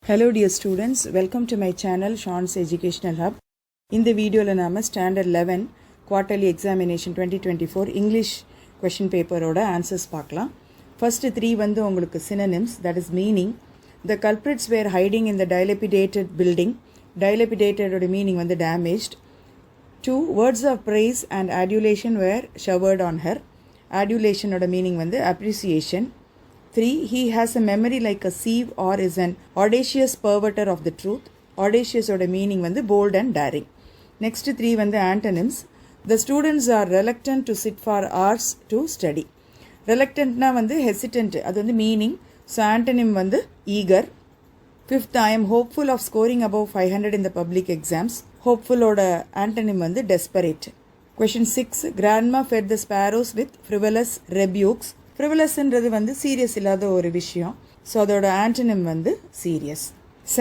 Hello dear students, welcome to my channel Sean's Educational Hub. In the video la nama standard 11 quarterly examination 2024 English question paper oda answers paakalam. First 3 vandu ungalku synonyms, that is meaning. The culprits were hiding in the dilapidated building. Dilapidated oda meaning vandu damaged. 2 words of praise and adulation were showered on her. Adulation oda meaning vandu appreciation. 3. He has a memory like a sieve or is an audacious perverter of the truth. Audacious oda meaning vandu bold and daring. Next 3 vandu antonyms. The students are reluctant to sit for hours to study. Reluctant na vandu hesitant, adu vandu meaning. So antonym vandu eager. 5th, I am hopeful of scoring above 500 in the public exams. Hopeful oda antonym vandu desperate. Question 6. Grandma fed the sparrows with frivolous rebukes. ஃப்ரிவலஸ்ன்றது வந்து serious இல்லாத ஒரு விஷயம். So அதோட antonym வந்து serious.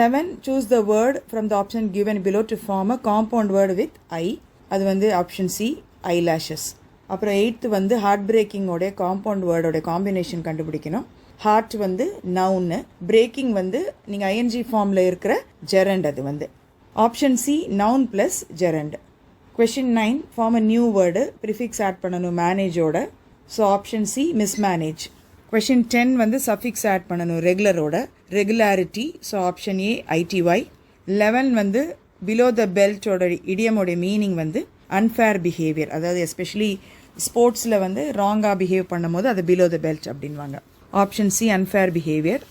7. Choose the word from the option given below to form a compound word with eye. அது வந்து option C eyelashes. அப்புறம் 8th வந்து ஹார்ட் பிரேக்கிங்கோடைய காம்பவுண்ட் வேர்டோடைய காம்பினேஷன் கண்டுபிடிக்கணும். ஹார்ட் வந்து நவுன்னு, பிரேக்கிங் வந்து நீங்கள் ஐஎன்ஜி ஃபார்மில் இருக்கிற ஜெரண்ட். அது வந்து option C noun plus gerund. Question 9. Form a new word, prefix add பண்ணணும் மேனேஜோட. So option C mismanage. Question 10 வந்து சஃபிக்ஸ் ஆட் பண்ணணும் ரெகுலரோட, regularity. So option A ITY. 11 வந்து பிலோ த பெல்ட்டோட இடியமோட மீனிங் வந்து அன்ஃபேர் பிஹேவியர், அதாவது எஸ்பெஷலி ஸ்போர்ட்ஸில் வந்து ராங்காக பிஹேவ் பண்ணும் போது அது பிலோ த பெல்ட் அப்படின்வாங்க. Option C unfair behaviour.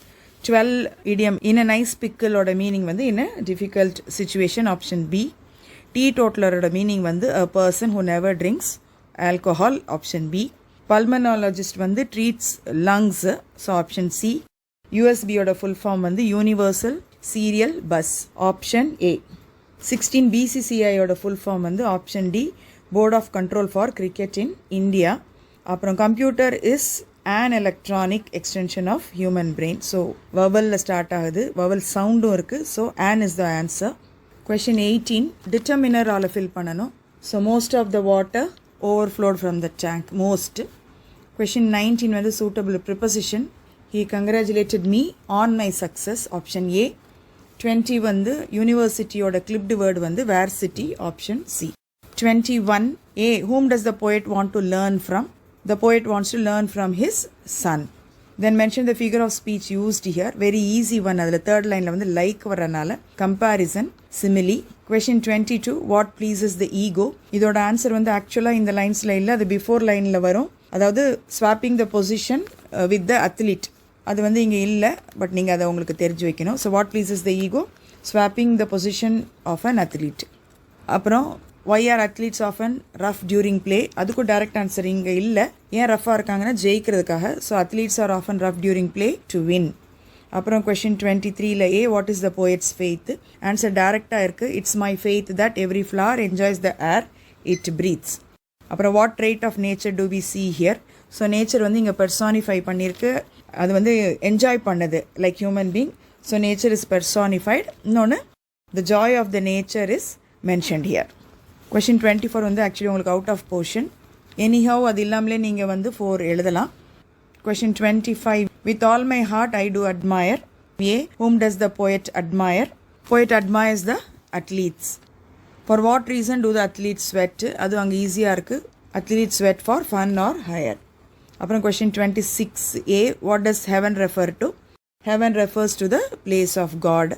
12 idiom in a nice பிக்கிளோட மீனிங் வந்து இன் a difficult situation. Option B. Tea டோட்டலரோட மீனிங் வந்து a person who never drinks alcohol. Option B. Pulmonologist வந்து treats lungs. So option C. யூஎஸ்பியோட full form வந்து universal serial bus. Option A. 16 பிசிசிஐயோட full form வந்து option D board of control for cricket in India. அப்புறம் computer is an electronic extension of human brain. So வவலில் start ஆகுது, vowel சவுண்டும் இருக்குது. So an is the answer. Question 18. டிட்டர்மினரால் fill பண்ணணும். So most of the water overflowed from the tank. most. Question 19 வந்து suitable preposition. He congratulated me on my success. Option A. 20 வந்து யூனிவர்சிட்டியோட clipped word வந்து varsity. Option C. 21. A. Whom does the poet want to learn from? The poet wants to learn from his son. Then mention the figure of speech used here. Very easy one. அதில் third lineல வந்து like வரனால comparison, simile. Question 22. What pleases the ego? இதோட answer வந்து ஆக்சுவலாக இந்த லைன்ஸில் இல்லை, அது before லைனில் வரும். அதாவது swapping the position with the athlete, அது வந்து இங்கே இல்லை, பட் நீங்கள் அதை உங்களுக்கு தெரிஞ்சு வைக்கணும். So what pleases the ego? Swapping the position of an athlete. அப்புறம் why are athletes of an rough during play, அதுக்கும் டைரக்ட் ஆன்சர் இங்கே இல்லை. ஏன் ரஃபாக இருக்காங்கன்னா ஜெயிக்கிறதுக்காக. So athletes are of an rough during play to win. அப்புறம் question 23ல A what is the poet's faith? Answer டைரக்டாக இருக்குது. It's my faith that every flower enjoys the air it breathes. அப்புறம் what trait of nature to we see here? So nature வந்து இங்கே personify பண்ணியிருக்கு, அது வந்து என்ஜாய் பண்ணது like human being. So nature is personified. இன்னொன்று the joy of the nature is mentioned here. Question 24 வந்து actually உங்களுக்கு அவுட் ஆஃப் போர்ஷன். எனிஹவ் அது இல்லாமலே நீங்கள் வந்து 4 எழுதலாம். Question 25. With all my heart I do admire. A. Whom does the poet admire? Poet admires the athletes. For what reason do the athletes sweat? அது அங்கே ஈஸியாக இருக்குது. Athletes sweat for fun or hire. அப்புறம் question 26. A. What does heaven refer to? Heaven refers to the place of God.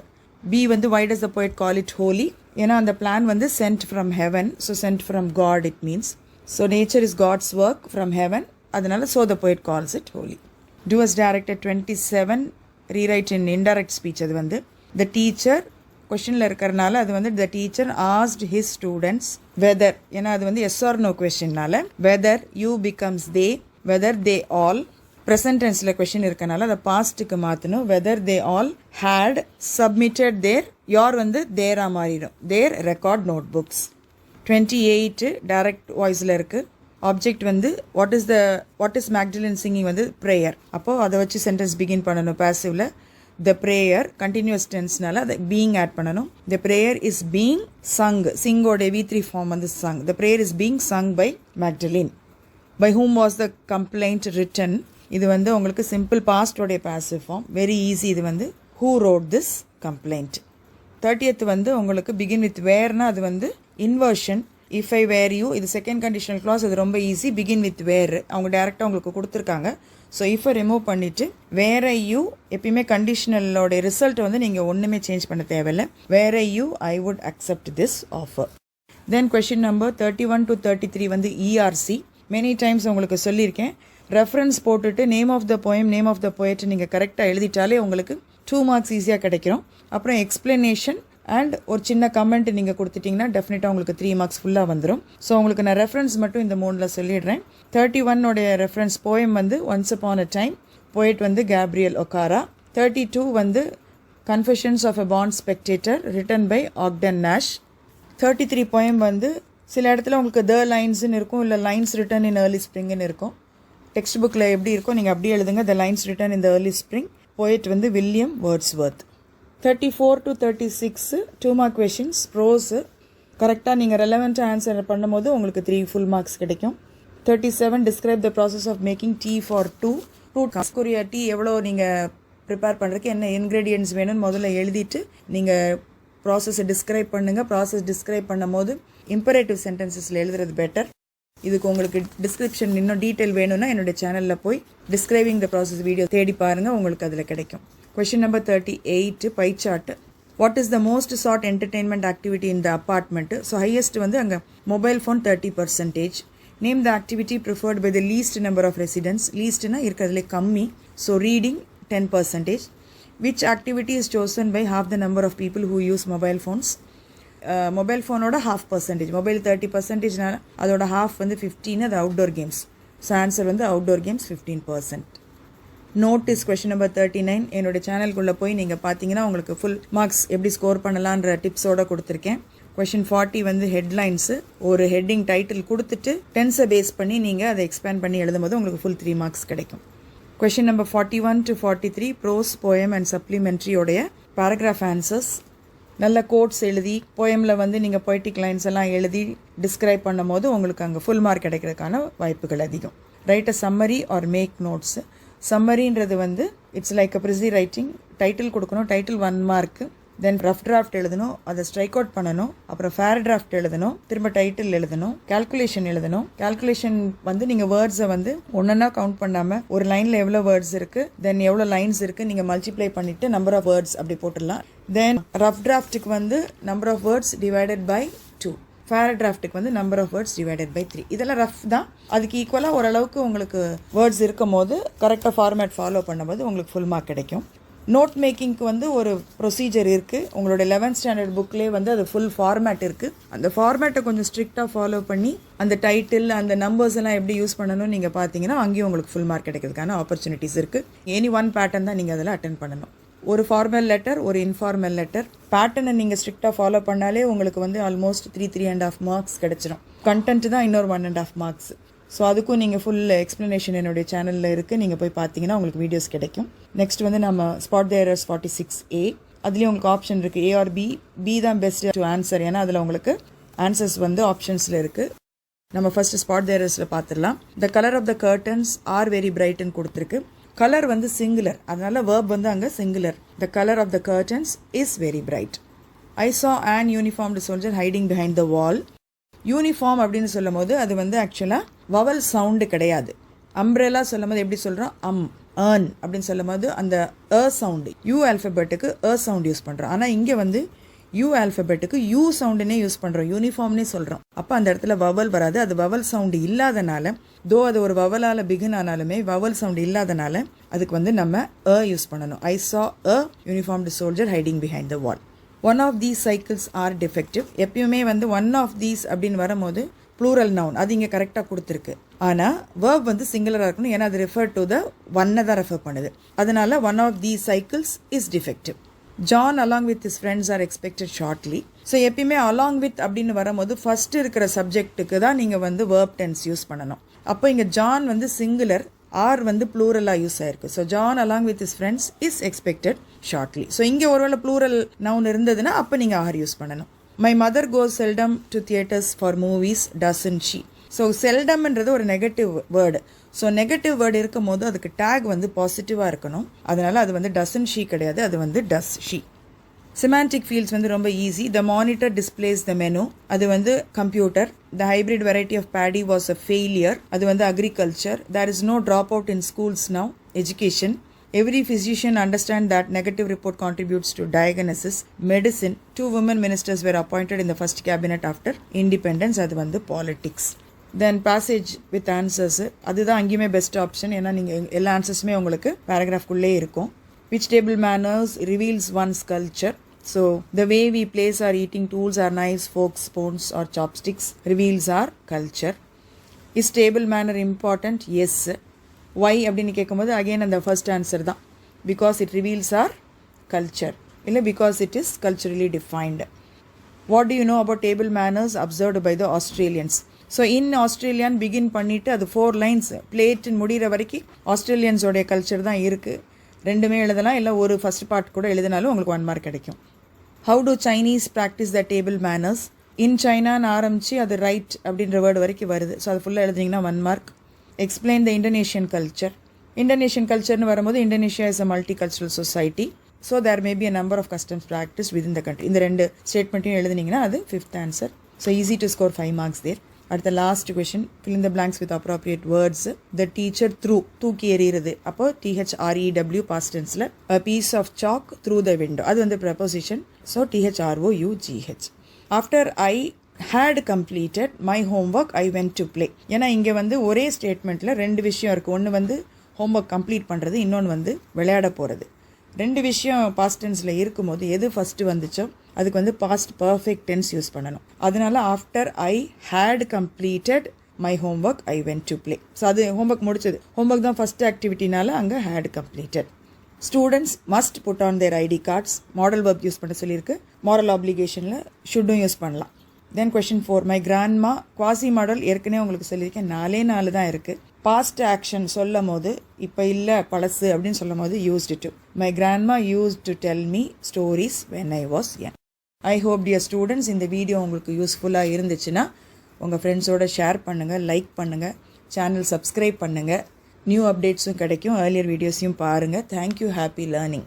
B. வந்து why does the poet call it holy? ஏன்னா அந்த plan வந்து sent from heaven. So sent from God it means. So nature is God's work from heaven. அதனால so the poet calls it holy. Do as directed. 27. Rewrite in indirect speech. அது வந்து the teacher கொஷனில் இருக்கிறனால அது வந்து the teacher asked his students whether, ஏன்னா அது வந்து yes or no கொஷின்னால whether you becomes they, whether they all. Present டென்ஸில் கொஷின் இருக்கனால அதை பாஸ்ட்டுக்கு மாற்றணும். whether they all had submitted their, your வந்து தேரா மாறிடும், their record notebooks. 28 டைரக்ட் வாய்ஸில் இருக்குது. ஆப்ஜெக்ட் வந்து வாட் இஸ் மேக்டலின் சிங்கிங் வந்து ப்ரேயர். அப்போது அதை வச்சு சென்டென்ஸ் பிகின் பண்ணணும். பாசிவில் த ப்ரேயர் கண்டினியூஸ் டென்ஸ்னால அதை பீயிங் ஆட் பண்ணணும். The prayer is being sung, சிங்கோட V3 ஃபார்ம் வந்து sung. The prayer is being sung by Magdalene. By whom was the complaint written? இது வந்து உங்களுக்கு சிம்பிள் பாஸ்டோடைய பாசிவ் ஃபார்ம், வெரி ஈஸி. இது வந்து who wrote this complaint. 30th வந்து உங்களுக்கு begin with whereனா அது வந்து inversion. if I were you இது second conditional clause, அது ரொம்ப ஈஸி. begin with where அவங்க டைரெக்டாக உங்களுக்கு கொடுத்துருக்காங்க. ஸோ இஃபை ரிமூவ் பண்ணிவிட்டு வேற யூ எப்பயுமே கண்டிஷனலோட ரிசல்ட் வந்து நீங்கள் ஒன்றுமே சேஞ்ச் பண்ண தேவையில்லை. வேற you I would accept this offer. Then question number 31 to 33 வந்து இஆர்சி. மெனி டைம்ஸ் உங்களுக்கு சொல்லியிருக்கேன், ரெஃபரன்ஸ் போட்டுட்டு name of the poem name of the poet நீங்கள் கரெக்டாக எழுதிட்டாலே உங்களுக்கு 2 மார்க்ஸ் ஈஸியாக கிடைக்கும். அப்புறம் எக்ஸ்பிளனேஷன் அண்ட் ஒரு சின்ன கமெண்ட் நீங்கள் கொடுத்துட்டிங்கன்னா டெஃபினட்டாக உங்களுக்கு 3 மார்க்ஸ் ஃபுல்லாக வந்துடும். ஸோ உங்களுக்கு நான் ரெஃபரன்ஸ் மட்டும் இந்த 3ல் சொல்லிடுறேன். 31 ரெஃபரன்ஸ் போயம் வந்து once upon a time, poet வந்து கேப்ரியல் ஒகாரா. 32 வந்து கன்ஃபெஷன்ஸ் ஆஃப் அ பாண்ட் spectator written by Ogden Nash. 33 poem வந்து சில இடத்துல உங்களுக்கு த லைன்ஸ்ன்னு இருக்கும், இல்லை லைன்ஸ் ரிட்டன் இன் ஏர்லி ஸ்ப்ரிங்னு இருக்கும். டெக்ஸ்ட் புக்கில் எப்படி இருக்கும் நீங்கள் அப்படியே எழுதுங்க, the lines written in the early spring. Poet வந்து William Wordsworth. 34 to 36 2 mark questions prose. கரெக்டாக நீங்கள் ரெலவெண்ட்டாக ஆன்சர் பண்ணும்போது உங்களுக்கு 3 ஃபுல் மார்க்ஸ் கிடைக்கும். 37 describe the process of making tea for 2 காஸ்கோரியா டீ எவ்வளோ நீங்கள் ப்ரிப்பேர் பண்ணுறதுக்கு என்ன இன்க்ரீடியன்ட்ஸ் வேணும்னு முதல்ல எழுதிட்டு நீங்கள் ப்ராசஸை டிஸ்கிரைப் பண்ணுங்கள். ப்ராசஸ் டிஸ்கிரைப் பண்ணும் போது இம்பரேட்டிவ் சென்டென்சஸில் எழுதுறது பெட்டர். இதுக்கு உங்களுக்கு டிஸ்கிரிப்ஷன் இன்னும் டீட்டெயில் வேணும்னா என்னுடைய சேனலில் போய் டிஸ்கிரைபிங் த ப்ராசஸ் வீடியோ தேடி பாருங்கள், உங்களுக்கு அதில் கிடைக்கும். Question number 38 pie chart. What is the most sought entertainment activity in the apartment? So highest வந்து அங்க mobile phone 30%. Name the activity preferred by the least number of residents. Least னா இருக்கிறதுலே கம்மி. So reading 10%. Which activity is chosen by half the number of people who use mobile phones? Mobile phone ஓட half percentage. Mobile 30% அதோட half வந்து 15, அது outdoor games. So answer வந்து outdoor games 15%. Notice question number 39. என்னோடய சேனலுக்குள்ளே போய் நீங்கள் பார்த்தீங்கன்னா உங்களுக்கு ஃபுல் மார்க்ஸ் எப்படி ஸ்கோர் பண்ணலான்ற டிப்ஸோடு கொடுத்துருக்கேன். கொஷின் 40 வந்து ஹெட்லைன்ஸு. ஒரு ஹெட்டிங் டைட்டில் கொடுத்துட்டு டென்ஸை பேஸ் பண்ணி நீங்கள் அதை எக்ஸ்பேண்ட் பண்ணி எழுதும்போது உங்களுக்கு ஃபுல் 3 மார்க்ஸ் கிடைக்கும். Question number 41 to 43 prose poem and சப்ளிமெண்ட்ரியோடைய பேராகிராஃப் ஆன்சர்ஸ். நல்ல கோட்ஸ் எழுதி போயமில் வந்து நீங்கள் பொய்டிக் லைன்ஸ் எல்லாம் எழுதி டிஸ்கிரைப் பண்ணும் போது உங்களுக்கு அங்கே ஃபுல் மார்க் கிடைக்கிறதுக்கான வாய்ப்புகள் அதிகம். Write a summary or make notes. சம்மரின்றது வந்து it's like a precis writing. Title கொடுக்கணும், title 1 mark. Then rough draft எழுதணும், அதை ஸ்ட்ரைக் அவுட் பண்ணணும். அப்புறம் ஃபேர் டிராஃப்ட் எழுதணும், திரும்ப டைட்டில் எழுதணும், கால்குலேஷன் எழுதணும். கால்குலேஷன் வந்து நீங்கள் வேர்ட்ஸை வந்து ஒன்றா கவுண்ட் பண்ணாமல் ஒரு லைனில் எவ்வளோ வேர்ட்ஸ் இருக்குது, தென் எவ்வளோ லைன்ஸ் இருக்குது நீங்கள் மல்டிப்ளை பண்ணிவிட்டு நம்பர் ஆஃப் வேர்ட்ஸ் அப்படி போட்டுடலாம். தென் ரஃப் டிராஃப்ட்டுக்கு வந்து number of words divided by 2. Fair டிராஃப்ட்டுக்கு வந்து number of words divided by 3. இதெல்லாம் ரஃப் தான். அதுக்கு ஈக்குவலாக ஓரளவுக்கு உங்களுக்கு வேர்ட்ஸ் இருக்கும் போது கரெக்டாக ஃபார்மேட் ஃபாலோ பண்ணும்போது உங்களுக்கு ஃபுல் மார்க் கிடைக்கும். நோட் மேக்கிங்க்கு வந்து ஒரு ப்ரொசீஜர் இருக்குது. உங்களோட 11th ஸ்டாண்டர்ட் புக்லேயே வந்து அது ஃபுல் ஃபார்மேட் இருக்குது. அந்த ஃபார்மேட்டை கொஞ்சம் ஸ்ட்ரிக்டாக ஃபாலோ பண்ணி அந்த டைட்டில் அந்த நம்பர்ஸ் எல்லாம் எப்படி யூஸ் பண்ணணும்னு நீங்கள் பார்த்தீங்கன்னா அங்கேயும் உங்களுக்கு ஃபுல் மார்க் கிடைக்கிறதுக்கான ஆப்பர்ச்சுனிட்டிஸ் இருக்குது. எனி ஒன் பேட்டர்ன் தான் நீங்கள் அதில் அட்டென்ட் பண்ணணும். ஒரு ஃபார்மல் லெட்டர், ஒரு இன்ஃபார்மல் லெட்டர். பேட்டர்னை நீங்கள் ஸ்ட்ரிக்டாக ஃபாலோ பண்ணாலே உங்களுக்கு வந்து ஆல்மோஸ்ட் 3.5 மார்க்ஸ் கிடைச்சிடும். கண்டென்ட் தான் இன்னொரு 1.5 மார்க்ஸ். ஸோ அதுக்கும் நீங்கள் ஃபுல் எக்ஸ்ப்ளனேஷன் என்னுடைய சேனலில் இருக்குது, நீங்கள் போய் பார்த்தீங்கன்னா உங்களுக்கு வீடியோஸ் கிடைக்கும். நெக்ஸ்ட் வந்து நம்ம ஸ்பாட் த எரர்ஸ் 46A. அதுலேயும் உங்களுக்கு ஆப்ஷன் இருக்குது, A ஆர் பி தான் பெஸ்ட் டு ஆன்சர். ஏன்னா அதில் உங்களுக்கு ஆன்சர்ஸ் வந்து ஆப்ஷன்ஸில் இருக்குது. நம்ம ஃபர்ஸ்ட் ஸ்பாட் த எரர்ஸில் பார்த்துடலாம். The colour of the curtains are very பிரைட்னு கொடுத்துருக்கு. கலர் வந்து சிங்குலர், அதனால வேர்ப் வந்து அங்கே singular. The colour of the curtains is very bright. I saw an uniformed soldier hiding behind the wall. Uniform அப்படின்னு சொல்லும் போது அது வந்து ஆக்சுவலாக வவல் சவுண்டு கிடையாது. அம்ப்ரெல்லா சொல்லும் போது எப்படி சொல்கிறோம், ஏர்ன் அப்படின்னு சொல்லும் போது அந்த சவுண்டு யூ ஆல்ஃபபெட்டுக்கு சவுண்ட் யூஸ் பண்ணுறோம். ஆனால் இங்கே வந்து யூ ஆல்ஃபபெட்டுக்கு யூ சவுண்டுன்னே யூஸ் பண்ணுறோம், யூனிஃபார்ம்னே சொல்கிறோம். அப்போ அந்த இடத்துல வவல் வராது. அது வவல் சவுண்டு இல்லாதனால, அது ஒரு வவலால் பிகின் ஆனாலுமே வவல் சவுண்டு இல்லாதனால அதுக்கு வந்து நம்ம யூஸ் பண்ணணும். I saw a uniformed soldier hiding behind the wall. One of these cycles are defective. எப்பயுமே வந்து ஒன் ஆஃப் தீஸ் அப்படின்னு வரும்போது ப்ளூரல் நவுன் அது இங்கே கரெக்டாக கொடுத்துருக்கு. ஆனால் வேர்ப் வந்து சிங்குலராக இருக்கணும், ஏன்னா அது ரெஃபர் டு த ஒன்னை தான் ரெஃபர் பண்ணுது. அதனால one of these cycles is defective. John along with his friends are expected shortly. So எப்பயுமே அலாங் வித் அப்படின்னு வரும்போது ஃபர்ஸ்ட் இருக்கிற சப்ஜெக்ட்டுக்கு தான் நீங்கள் வந்து வேர்ப் டென்ஸ் யூஸ் பண்ணணும். அப்போ இங்கே ஜான் வந்து சிங்குலர், ஆர் வந்து ப்ளூரலாக யூஸ் ஆயிருக்கு. So John along with his friends is expected shortly. So இங்கே ஒருவேளை ப்ளூரல் நவுன் இருந்ததுன்னா அப்போ நீங்கள் ஆர் யூஸ் பண்ணணும். My mother goes seldom to theatres for movies doesn't she. So செல்டம்ன்றது ஒரு negative word. So negative word இருக்கும் போது அதுக்கு டேக் வந்து பாசிட்டிவாக இருக்கணும். அதனால அது வந்து டசன்ட் ஷீ கிடையாது, அது வந்து டஸ் ஷீ. Semantic fields வந்து ரொம்ப easy. The monitor displays the menu. அது வந்து computer. The hybrid variety of paddy was a failure. அது வந்து agriculture. There is no dropout in schools now. Education. Every physician understand that negative report contributes to diagnosis. Medicine. 2 women ministers were appointed in the first cabinet after independence. அது வந்து politics. Then passage with answers. அதுதான் அங்கேயுமே best option. ஏன்னா நீங்கள் எல்லா ஆன்சர்ஸுமே உங்களுக்கு பேராகிராஃப்குள்ளே இருக்கும். Which table manners reveals one's culture. So, the way we place our eating tools, our knives, forks, spoons or chopsticks reveals our culture. Is table manner important? Yes. Why அப்படின்னு கேட்கும்போது again அந்த first answer தான். Because it reveals our culture. இல்லை because it is culturally defined. What do you know about table manners observed by the Australians? So in Australian begin பண்ணிவிட்டு அது 4 lines plate முடிகிற வரைக்கும் ஆஸ்திரேலியன்ஸோடைய culture தான் இருக்குது. ரெண்டுமே எழுதலாம், இல்லை ஒரு ஃபஸ்ட் பார்ட் கூட எழுதினாலும் உங்களுக்கு 1 மார்க் கிடைக்கும். How to Chinese practise the table manners? In சைனான்னு ஆரம்பித்து அது ரைட் அப்படின்ற வேர்டு வரைக்கும் வருது. ஸோ அது ஃபுல்லாக எழுதிங்கன்னா 1 மார்க். Explain the Indonesian culture. Indonesian கல்ச்சர்னு வரும்போது Indonesia is a multi cultural society. So there may be a number of customs practice within the country. இந்த 2 ஸ்டேட்மெண்ட்டையும் எழுதினீங்கன்னா அது 5th ஆன்சர். So easy to score 5 marks there. அடுத்த last question, fill in the blanks with appropriate words. The teacher threw, தூக்கி எறிகிறது. அப்போ THREW past tenseல a piece of chalk through the window. அது வந்து preposition. So THROUGH. After I had completed my homework, I went to play. ஏன்னா இங்கே வந்து ஒரே ஸ்டேட்மெண்ட்டில் 2 விஷயம் இருக்குது. ஒன்று வந்து ஹோம்ஒர்க் கம்ப்ளீட் பண்ணுறது, இன்னொன்று வந்து விளையாட போகிறது. 2 விஷயம் பாஸ்ட் டென்ஸில் இருக்கும்போது எது ஃபஸ்ட்டு வந்துச்சோ அதுக்கு வந்து பாஸ்ட் பர்ஃபெக்ட் டென்ஸ் யூஸ் பண்ணணும். அதனால after I had completed my homework I went to play. So அது ஹோம்ஒர்க் முடிச்சது. ஹோம்ஒர்க் தான் ஃபஸ்ட் ஆக்டிவிட்டினால அங்கே had completed. Students must put on their ID cards. Modal verb use பண்ண சொல்லியிருக்கு. மாரல் ஆப்ளிகேஷனில் ஷுட்டும் யூஸ் பண்ணலாம். Then question 4, my grandma. Quasi modal ஏற்கனவே உங்களுக்கு சொல்லியிருக்கேன், 4 தான் இருக்குது. பாஸ்ட் ஆக்ஷன் சொல்லும் போது இப்போ இல்லை பழசு அப்படின்னு சொல்லும் போது used to. My grandma used to tell me stories when I was young. I hope dear students இந்த வீடியோ உங்களுக்கு யூஸ்ஃபுல்லாக இருந்துச்சுன்னா உங்கள் ஃப்ரெண்ட்ஸோட ஷேர் பண்ணுங்கள், லைக் பண்ணுங்கள், சேனல் சப்ஸ்கிரைப் பண்ணுங்கள். நியூ அப்டேட்ஸும் கிடைக்கும், ஏர்லியர் வீடியோஸையும் பாருங்கள். தேங்க்யூ. Happy learning.